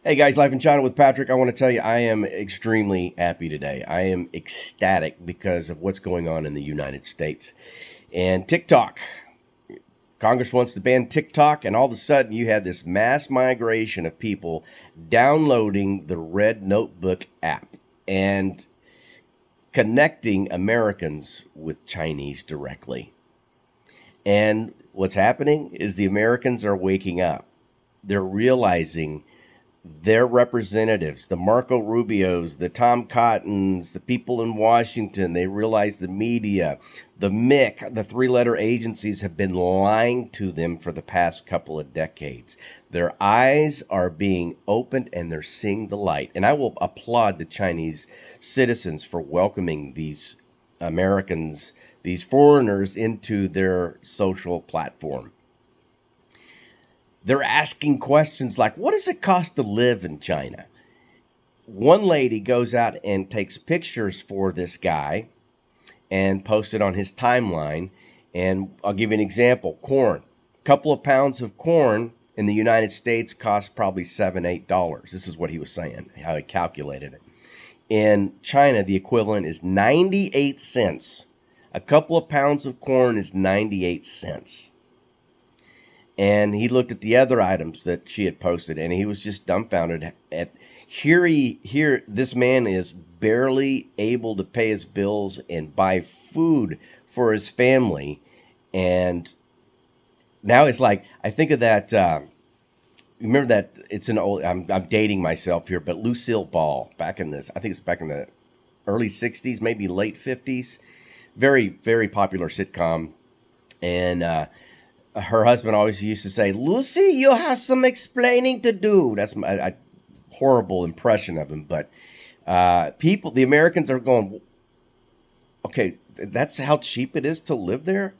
Hey guys, Life in China with Patrick. I want to tell you, I am extremely happy today. I am ecstatic because of what's going on in the United States. And TikTok, Congress wants to ban TikTok, and all of a sudden you have this mass migration of people downloading the Red Notebook app and connecting Americans with Chinese directly. And what's happening is the Americans are waking up. They're realizing their representatives, the Marco Rubios, the Tom Cottons, the people in Washington, they realize the media, the MIC, the three-letter agencies have been lying to them for the past couple of decades. Their eyes are being opened and they're seeing the light. And I will applaud the Chinese citizens for welcoming these Americans, these foreigners into their social platform. They're asking questions like, what does it cost to live in China? One lady goes out and takes pictures for this guy and posts it on his timeline. And I'll give you an example. Corn. A couple of pounds of corn in the United States costs probably $7, $8. This is what he was saying, how he calculated it. In China, the equivalent is 98 cents. A couple of pounds of corn is 98 cents. And he looked at the other items that she had posted, and he was just dumbfounded at here this man is barely able to pay his bills and buy food for his family. And now it's like, I think of that, remember that it's an old, I'm dating myself here, but Lucille Ball, back in this, I think it's back in the early 60s, maybe late 50s, very, very popular sitcom. And, her husband always used to say, Lucy, you have some explaining to do. That's my horrible impression of him. But the Americans are going, okay, that's how cheap it is to live there?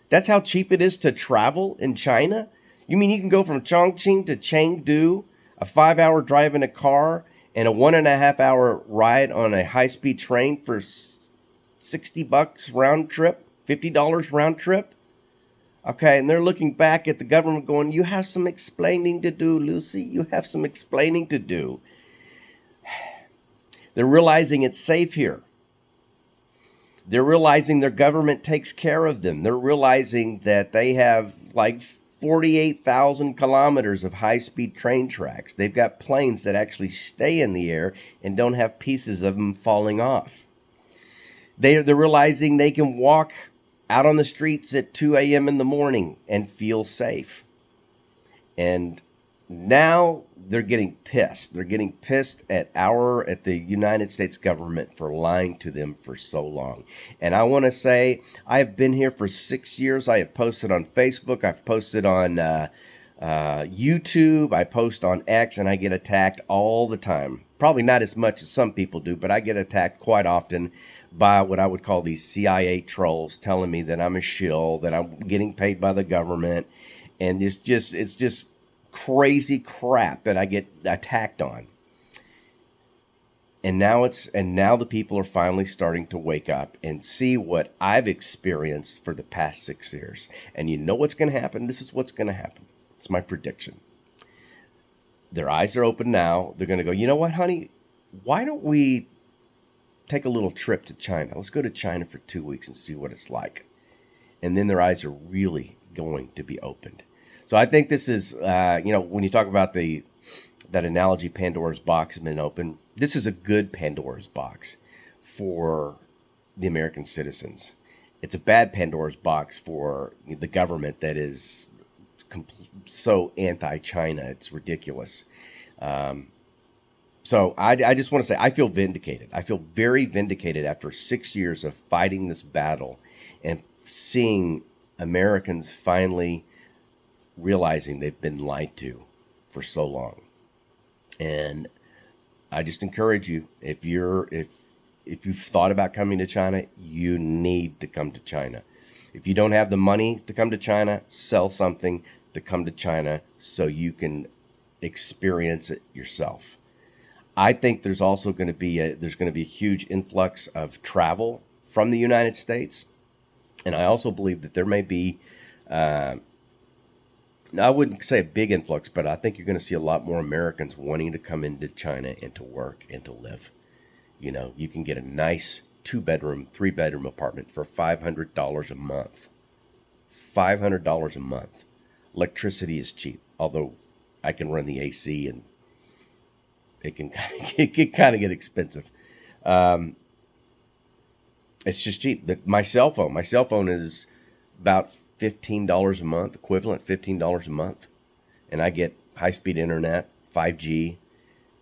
That's how cheap it is to travel in China? You mean you can go from Chongqing to Chengdu, a 5-hour drive in a car, and a 1.5-hour ride on a high-speed train for $60 round trip, $50 round trip? Okay, and they're looking back at the government going, you have some explaining to do, Lucy. You have some explaining to do. They're realizing it's safe here. They're realizing their government takes care of them. They're realizing that they have like 48,000 kilometers of high-speed train tracks. They've got planes that actually stay in the air and don't have pieces of them falling off. They're realizing they can walk out on the streets at 2 a.m. in the morning and feel safe. And now they're getting pissed. They're getting pissed at the United States government for lying to them for so long. And I want to say, I've been here for 6 years. I have posted on Facebook. I've posted on YouTube. I post on X, and I get attacked all the time. Probably not as much as some people do, but I get attacked quite often by what I would call these CIA trolls telling me that I'm a shill, that I'm getting paid by the government. And it's just crazy crap that I get attacked on. And now the people are finally starting to wake up and see what I've experienced for the past 6 years. And you know what's going to happen? This is what's going to happen. It's my prediction. Their eyes are open now. They're going to go, you know what, honey? Why don't we take a little trip to China? Let's go to China for 2 weeks and see what it's like. And then their eyes are really going to be opened. So I think this is, when you talk about that analogy, Pandora's box has been opened. This is a good Pandora's box for the American citizens. It's a bad Pandora's box for the government that is so anti-China. It's ridiculous. So I just want to say I feel vindicated. I feel very vindicated after 6 years of fighting this battle and seeing Americans finally realizing they've been lied to for so long. And I just encourage you, if you've thought about coming to China, you need to come to China. If you don't have the money to come to China, sell something to come to China so you can experience it yourself. I think there's also going to be a huge influx of travel from the United States, and I also believe that there may be Now, I wouldn't say a big influx, but I think you're going to see a lot more Americans wanting to come into China and to work and to live. You know, you can get a nice 2 bedroom, 3 bedroom apartment for $500 a month. $500 a month. Electricity is cheap, although I can run the AC and it can kind of get expensive. Um, it's just cheap. My cell phone is about $15 a month, equivalent $15 a month, and I get high speed internet, 5G.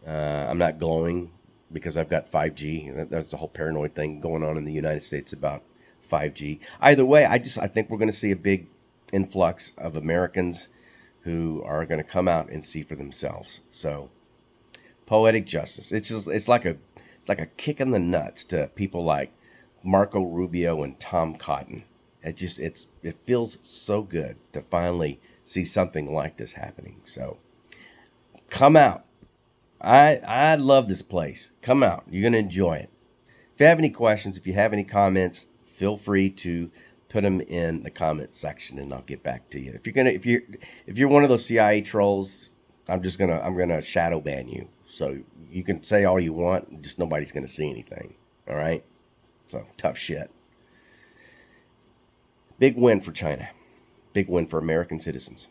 I'm not glowing because I've got 5G. That's the whole paranoid thing going on in the United States about 5G. Either way, I think we're going to see a big influx of Americans who are going to come out and see for themselves. So, poetic justice. It's like a kick in the nuts to people like Marco Rubio and Tom Cotton. It feels so good to finally see something like this happening. So, come out. I love this place. Come out. You're going to enjoy it. If you have any questions, if you have any comments, feel free to put them in the comment section and I'll get back to you. If you're one of those CIA trolls, I'm gonna shadow ban you. So you can say all you want, just nobody's gonna see anything. All right? So tough shit. Big win for China. Big win for American citizens.